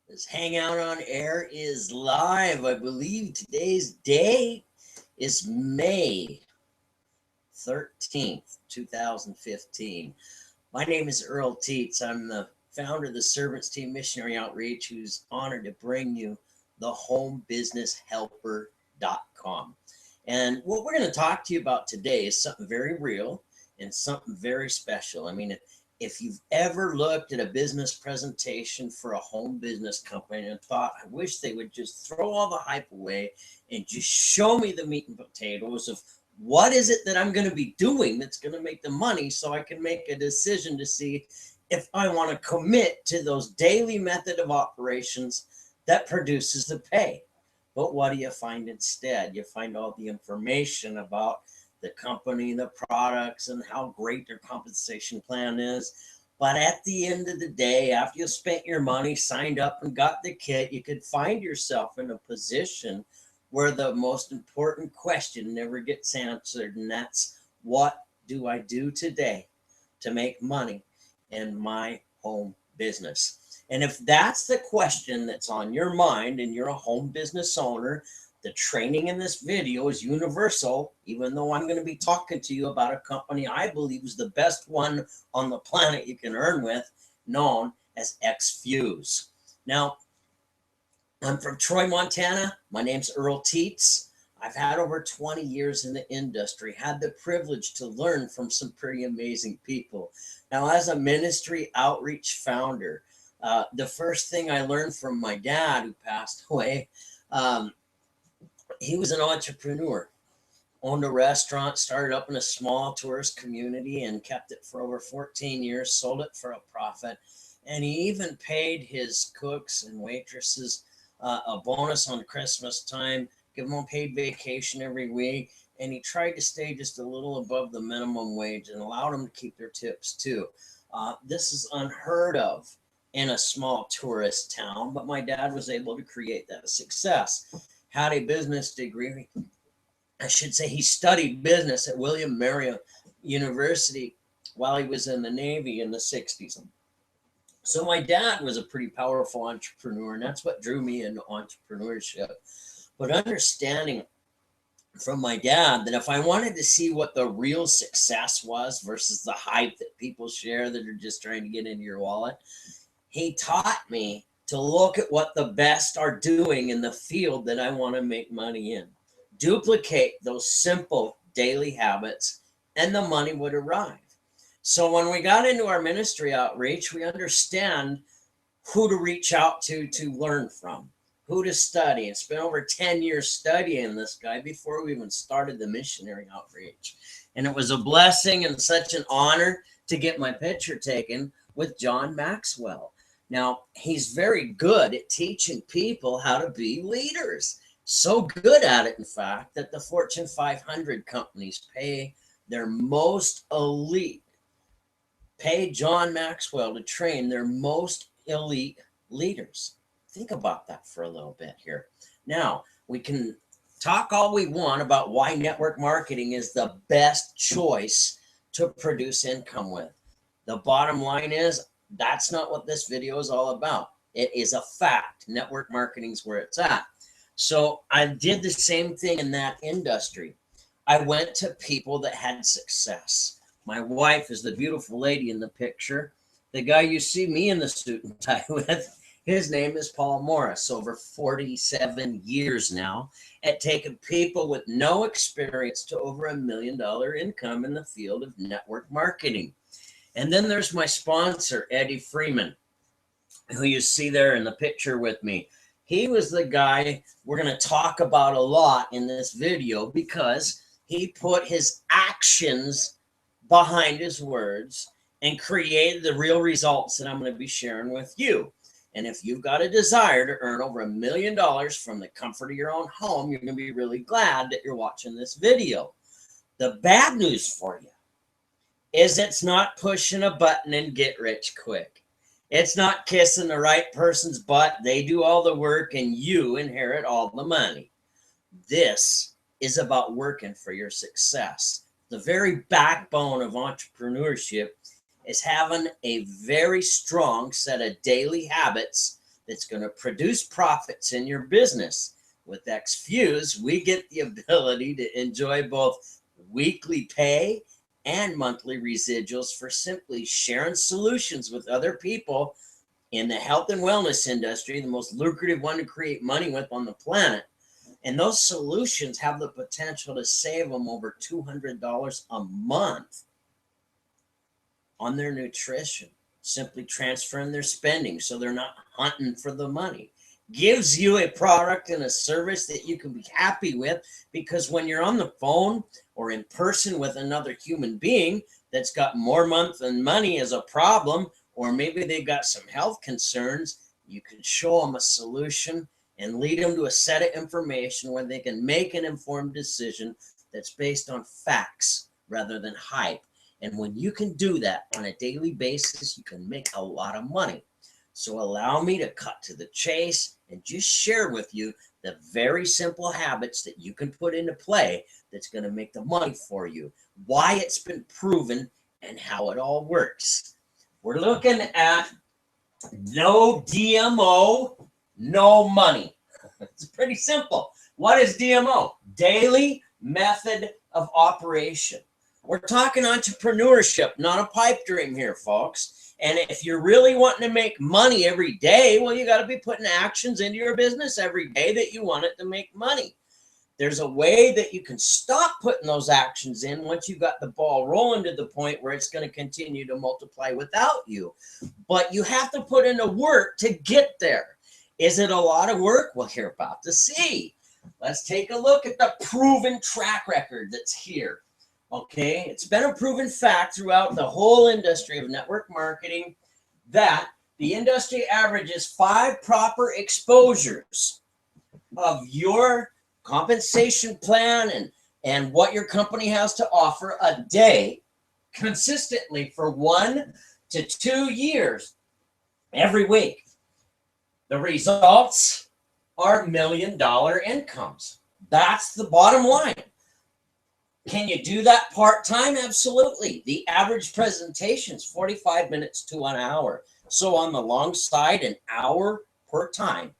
This Hangout on Air is live. I believe today's date is May 13th, 2015. My name is Earl Teets. I'm the founder of the Servants Team Missionary Outreach, who's honored to bring you the homebusinesshelper.com. And what we're going to talk to you about today is something very real and something very special. I mean, if you've ever looked at a business presentation for a home business company and thought, I wish they would just throw all the hype away and just show me the meat and potatoes of what is it that I'm going to be doing that's going to make the money so I can make a decision to see if I want to commit to those daily method of operations that produces the pay. But what do you find instead? You find all the information about the company, the products, and how great their compensation plan is. But at the end of the day, after you spent your money, signed up, and got the kit, you could find yourself in a position where the most important question never gets answered, and that's, what do I do today to make money in my home business? And if that's the question that's on your mind and you're a home business owner, the training in this video is universal, even though I'm going to be talking to you about a company I believe is the best one on the planet you can earn with, known as XFuse. Now, I'm from Troy, Montana. My name's Earl Teets. I've had over 20 years in the industry, had the privilege to learn from some pretty amazing people. Now, as a ministry outreach founder, the first thing I learned from my dad, who passed away, he was an entrepreneur, owned a restaurant, started up in a small tourist community and kept it for over 14 years, sold it for a profit. And he even paid his cooks and waitresses a bonus on Christmas time, give them a paid vacation every week. And he tried to stay just a little above the minimum wage and allowed them to keep their tips too. This is unheard of in a small tourist town, but my dad was able to create that success. Had a business degree. I should say he studied business at William Mary University while he was in the Navy in the 60s. So my dad was a pretty powerful entrepreneur, and that's what drew me into entrepreneurship. But understanding from my dad that if I wanted to see what the real success was versus the hype that people share that are just trying to get into your wallet, he taught me to look at what the best are doing in the field that I want to make money in. Duplicate those simple daily habits, and the money would arrive. So when we got into our ministry outreach, we understand who to reach out to learn from, who to study. And spent over 10 years studying this guy before we even started the missionary outreach. And it was a blessing and such an honor to get my picture taken with John Maxwell. Now, he's very good at teaching people how to be leaders. So good at it, in fact, that the Fortune 500 companies pay their most elite, pay John Maxwell to train their most elite leaders. Think about that for a little bit here. Now, we can talk all we want about why network marketing is the best choice to produce income with. The bottom line is, that's not what this video is all about. It is a fact. Network marketing is where it's at. So I did the same thing in that industry. I went to people that had success. My wife is the beautiful lady in the picture. The guy you see me in the suit and tie with, his name is Paul Morris. Over 47 years now at taking people with no experience to over $1 million income in the field of network marketing. And then there's my sponsor, Eddie Freeman, who you see there in the picture with me. He was the guy we're going to talk about a lot in this video because he put his actions behind his words and created the real results that I'm going to be sharing with you. And if you've got a desire to earn over $1 million from the comfort of your own home, you're going to be really glad that you're watching this video. The bad news for you is it's not pushing a button and get rich quick. It's not kissing the right person's butt. They do all the work and you inherit all the money. This is about working for your success. The very backbone of entrepreneurship is having a very strong set of daily habits that's going to produce profits in your business. With XFuse, we get the ability to enjoy both weekly pay and monthly residuals for simply sharing solutions with other people in the health and wellness industry, the most lucrative one to create money with on the planet. And those solutions have the potential to save them over $200 a month on their nutrition, simply transferring their spending so they're not hunting for the money. Gives you a product and a service that you can be happy with, because when you're on the phone or in person with another human being that's got more month than money as a problem, or maybe they've got some health concerns, you can show them a solution and lead them to a set of information where they can make an informed decision that's based on facts rather than hype. And when you can do that on a daily basis, you can make a lot of money. So allow me to cut to the chase and just share with you the very simple habits that you can put into play that's going to make the money for you, why it's been proven, and how it all works. We're looking at no DMO, no money. It's pretty simple. What is DMO? Daily method of operation. We're talking entrepreneurship, not a pipe dream here, folks. And if you're really wanting to make money every day, well, you got to be putting actions into your business every day that you want it to make money. There's a way that you can stop putting those actions in once you got the ball rolling to the point where it's going to continue to multiply without you. But you have to put in the work to get there. Is it a lot of work? Well, you're about to see. Let's take a look at the proven track record that's here. Okay, it's been a proven fact throughout the whole industry of network marketing that the industry averages 5 proper exposures of your compensation plan and what your company has to offer a day consistently for 1 to 2 years every week. The results are $1 million incomes. That's the bottom line. Can you do that part-time? Absolutely. The average presentation is 45 minutes to 1 hour. So on the long side, an hour per time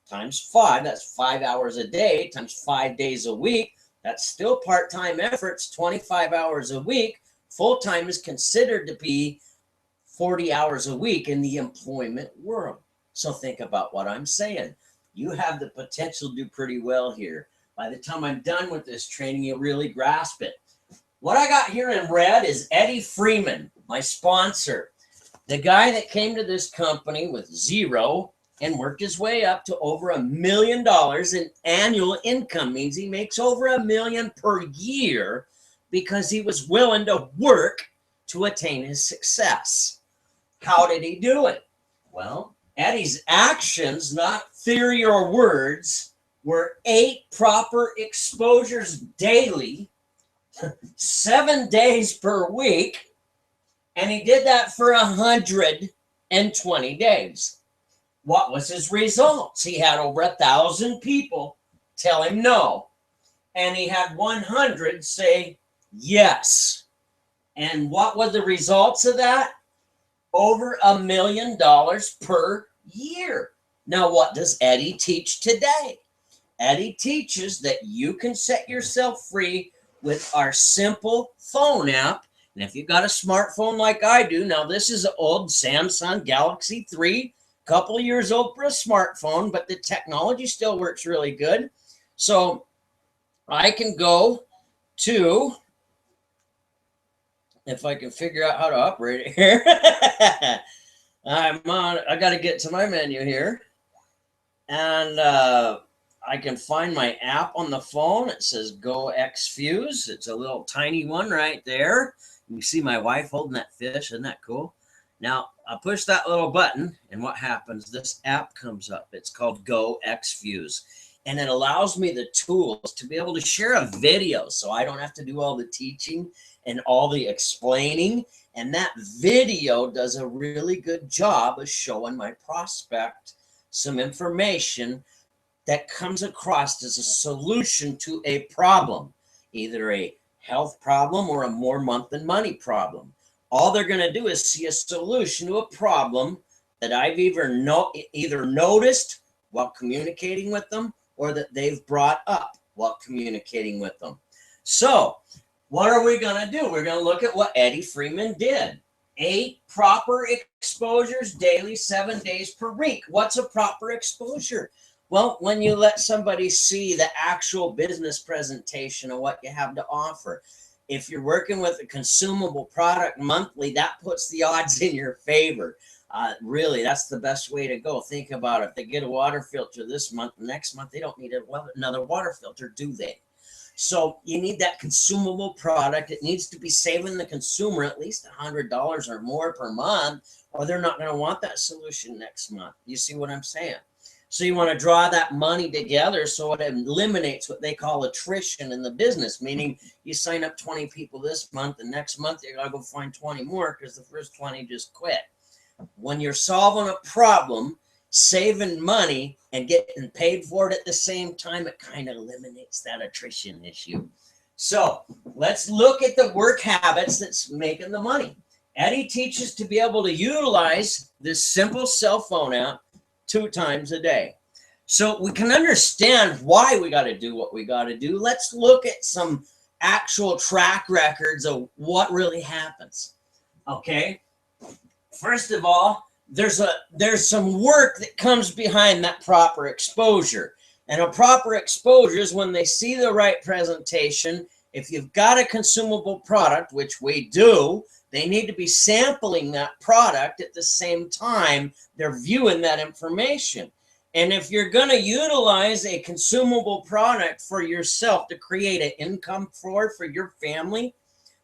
times 5, that's 5 hours a day times 5 days a week. That's still part-time efforts, 25 hours a week. Full-time is considered to be 40 hours a week in the employment world. So think about what I'm saying. You have the potential to do pretty well here. By the time I'm done with this training, you'll really grasp it. What I got here in red is Eddie Freeman, my sponsor. The guy that came to this company with 0 and worked his way up to over $1 million in annual income. Means he makes over $1 million per year because he was willing to work to attain his success. How did he do it? Well, Eddie's actions, not theory or words, were 8 proper exposures daily, 7 days per week, and he did that for 120 days. What was his results? He had over 1,000 people tell him no, and he had 100 say yes. And what were the results of that? Over $1 million per year. Now, what does Eddie teach today? Eddie teaches that you can set yourself free with our simple phone app. And if you've got a smartphone like I do, now this is an old Samsung Galaxy 3, couple of years old for a smartphone, but the technology still works really good. So I can go to, if I can figure out how to operate it here. I got to get to my menu here. And I can find my app on the phone. It says Go XFuse. It's a little tiny one right there. You see my wife holding that fish. Isn't that cool? Now, I push that little button, and what happens? This app comes up. It's called Go XFuse. And it allows me the tools to be able to share a video so I don't have to do all the teaching and all the explaining. And that video does a really good job of showing my prospect some information that comes across as a solution to a problem, either a health problem or a more month than money problem. All they're going to do is see a solution to a problem that I've either noticed while communicating with them or that they've brought up while communicating with them. So what are we going to do? We're going to look at what Eddie Freeman did. 8 proper exposures daily, 7 days per week. What's a proper exposure? Well, when you let somebody see the actual business presentation of what you have to offer. If you're working with a consumable product monthly, that puts the odds in your favor. Really, that's the best way to go. Think about it. If they get a water filter this month, next month, they don't need another water filter, do they? So you need that consumable product. It needs to be saving the consumer at least $100 or more per month, or they're not going to want that solution next month. You see what I'm saying? So you want to draw that money together so it eliminates what they call attrition in the business, meaning you sign up 20 people this month and next month you got to go find 20 more because the first 20 just quit. When you're solving a problem, saving money and getting paid for it at the same time, it kind of eliminates that attrition issue. So let's look at the work habits that's making the money. Eddie teaches to be able to utilize this simple cell phone app 2 times a day. So we can understand why we got to do what we got to do. Let's look at some actual track records of what really happens. Okay. First of all, there's some work that comes behind that proper exposure. And a proper exposure is when they see the right presentation. If you've got a consumable product, which we do, they need to be sampling that product at the same time they're viewing that information. And if you're going to utilize a consumable product for yourself to create an income for your family,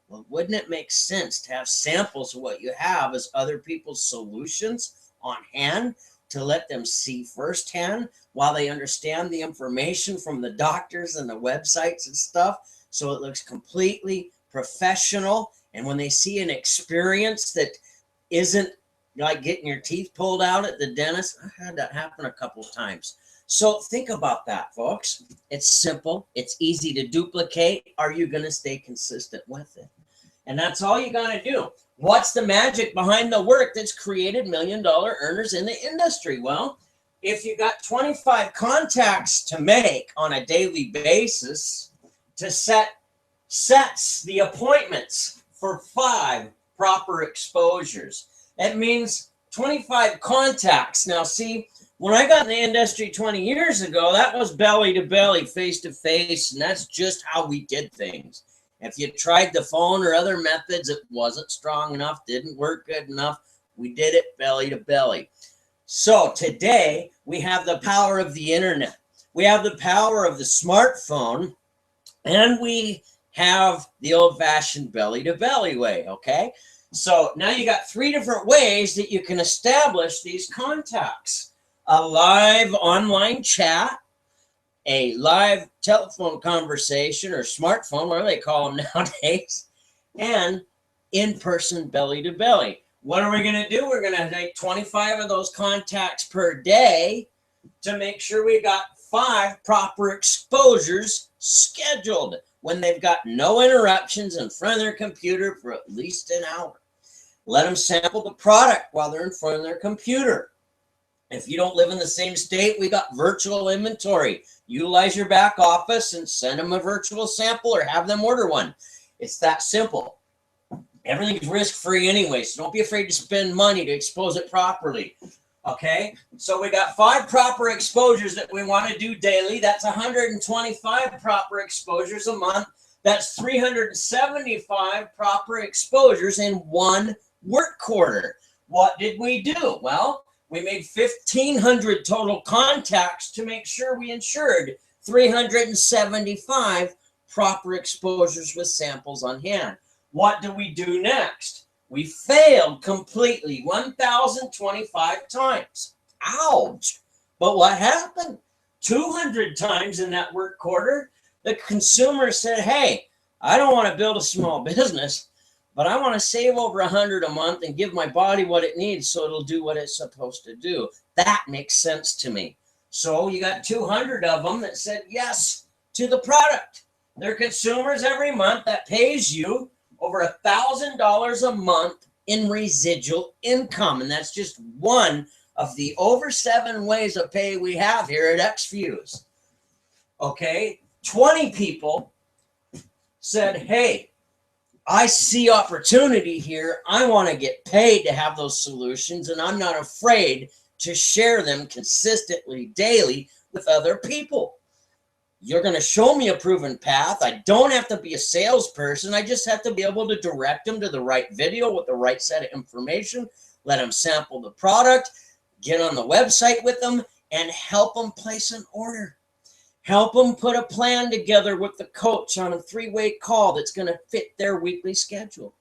well, wouldn't it make sense to have samples of what you have as other people's solutions on hand to let them see firsthand while they understand the information from the doctors and the websites and stuff, so it looks completely professional. And when they see an experience that isn't like getting your teeth pulled out at the dentist, I had that happen a couple of times. So think about that, folks. It's simple. It's easy to duplicate. Are you going to stay consistent with it? And that's all you got to do. What's the magic behind the work that's created $1 million earners in the industry? Well, if you got 25 contacts to make on a daily basis to sets the appointments for 5 proper exposures, that means 25 contacts. Now, see, when I got in the industry 20 years ago, that was belly to belly, face to face, and that's just how we did things. If you tried the phone or other methods, it wasn't strong enough, didn't work good enough. We did it belly to belly. So today we have the power of the internet. We have the power of the smartphone, and we have the old-fashioned belly to belly way. Okay. So now you got 3 different ways that you can establish these contacts: a live online chat, a live telephone conversation or smartphone, whatever they call them nowadays, and in-person belly to belly. What are we going to do? We're going to take 25 of those contacts per day to make sure we got 5 proper exposures scheduled when they've got no interruptions in front of their computer for at least an hour. Let them sample the product while they're in front of their computer. If you don't live in the same state, we got virtual inventory. Utilize your back office and send them a virtual sample or have them order one. It's that simple. Everything's risk-free anyway, so don't be afraid to spend money to expose it properly. Okay, so we got 5 proper exposures that we want to do daily. That's 125 proper exposures a month. That's 375 proper exposures in 1 work quarter. What did we do? Well, we made 1,500 total contacts to make sure we ensured 375 proper exposures with samples on hand. What do we do next? We failed completely 1,025 times. Ouch. But what happened? 200 times in that work quarter, the consumer said, hey, I don't want to build a small business, but I want to save over 100 a month and give my body what it needs so it'll do what it's supposed to do. That makes sense to me. So you got 200 of them that said yes to the product. They're consumers every month that pays you over $1,000 a month in residual income. And that's just one of the over 7 ways of pay we have here at XFuse. Okay, 20 people said, hey, I see opportunity here. I want to get paid to have those solutions, and I'm not afraid to share them consistently, daily with other people. You're going to show me a proven path. I don't have to be a salesperson. I just have to be able to direct them to the right video with the right set of information, let them sample the product, get on the website with them, and help them place an order. Help them put a plan together with the coach on a 3-way call that's going to fit their weekly schedule.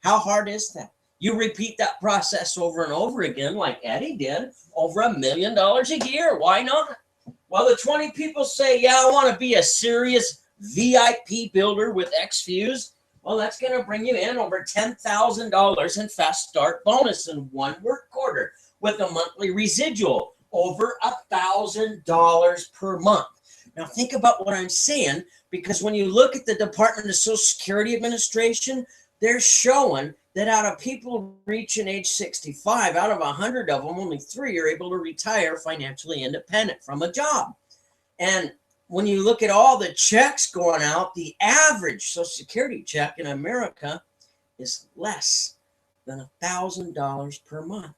How hard is that? You repeat that process over and over again, like Eddie did, over $1 million a year. Why not? Well, the 20 people say, yeah, I want to be a serious VIP builder with XFuse. Well, that's going to bring you in over $10,000 in fast start bonus in 1 work quarter with a monthly residual over $1,000 per month. Now, think about what I'm saying, because when you look at the Department of Social Security Administration, they're showing that out of people reaching age 65, out of 100 of them, only 3 are able to retire financially independent from a job. And when you look at all the checks going out, the average Social Security check in America is less than $1,000 per month.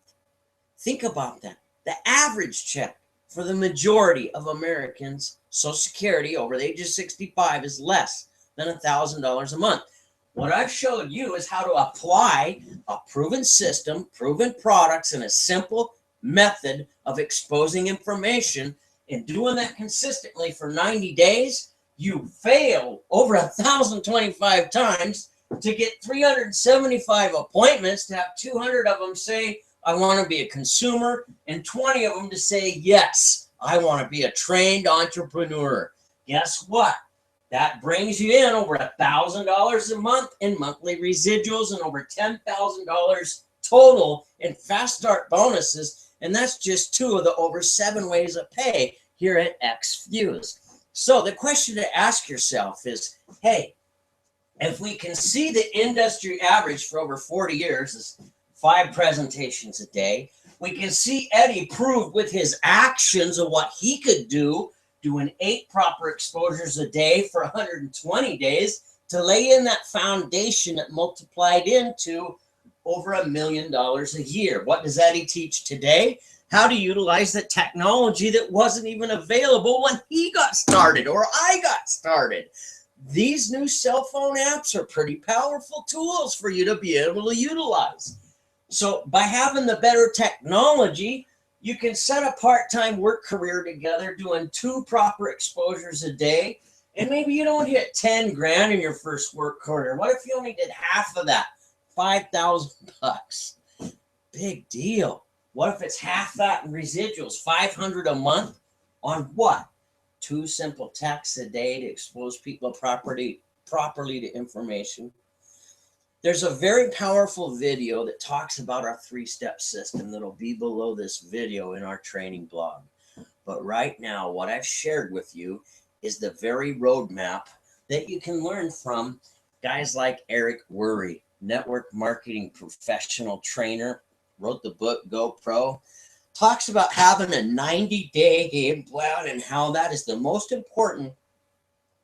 Think about that. The average check for the majority of Americans, Social Security over the age of 65 is less than $1,000 a month. What I've showed you is how to apply a proven system, proven products, and a simple method of exposing information, and doing that consistently for 90 days. You fail over 1,025 times to get 375 appointments, to have 200 of them say, I want to be a consumer, and 20 of them to say, yes, I want to be a trained entrepreneur. Guess what? That brings you in over $1,000 a month in monthly residuals and over $10,000 total in fast start bonuses. And that's just 2 of the over 7 ways of pay here at XFuse. So the question to ask yourself is, hey, if we can see the industry average for over 40 years is 5 presentations a day, we can see Eddie prove with his actions of what he could do, doing 8 proper exposures a day for 120 days to lay in that foundation that multiplied into over $1 million a year. What does Eddie teach today? How to utilize the technology that wasn't even available when he got started or I got started. These new cell phone apps are pretty powerful tools for you to be able to utilize. So by having the better technology, you can set a part-time work career together doing 2 proper exposures a day, and maybe you don't hit 10 grand in your first work quarter. What if you only did half of that? $5,000. Big deal. What if it's half that in residuals? $500 a month on what? 2 simple texts a day to expose people properly to information. There's a very powerful video that talks about our 3-step system that'll be below this video in our training blog. But right now, what I've shared with you is the very roadmap that you can learn from guys like Eric Worre, network marketing professional trainer, wrote the book Go Pro, talks about having a 90-day game plan and how that is the most important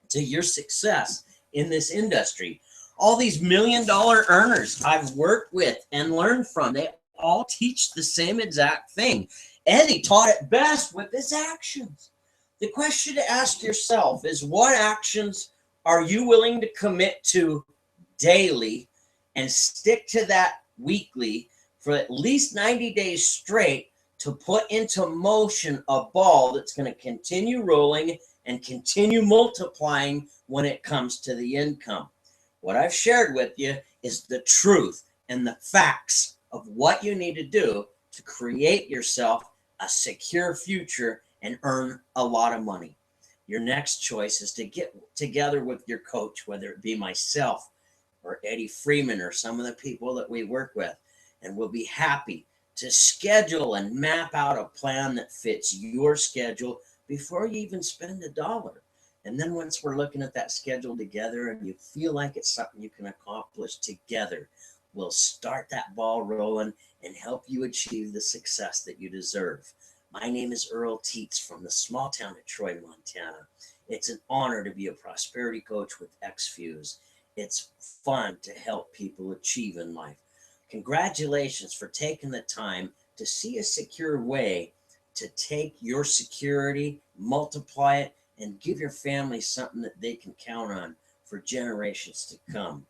to your success in this industry. All these $1 million earners I've worked with and learned from, they all teach the same exact thing. Eddie taught it best with his actions. The question to ask yourself is, what actions are you willing to commit to daily and stick to that weekly for at least 90 days straight to put into motion a ball that's going to continue rolling and continue multiplying when it comes to the income? What I've shared with you is the truth and the facts of what you need to do to create yourself a secure future and earn a lot of money. Your next choice is to get together with your coach, whether it be myself or Eddie Freeman or some of the people that we work with, and we'll be happy to schedule and map out a plan that fits your schedule before you even spend $1. And then once we're looking at that schedule together and you feel like it's something you can accomplish together, will start that ball rolling and help you achieve the success that you deserve. My name is Earl Teets from the small town of Troy, Montana. It's an honor to be a prosperity coach with XFuse. It's fun to help people achieve in life. Congratulations for taking the time to see a secure way to take your security, multiply it, and give your family something that they can count on for generations to come.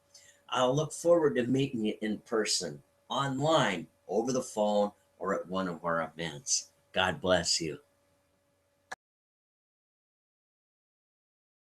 I'll look forward to meeting you in person, online, over the phone, or at one of our events. God bless you.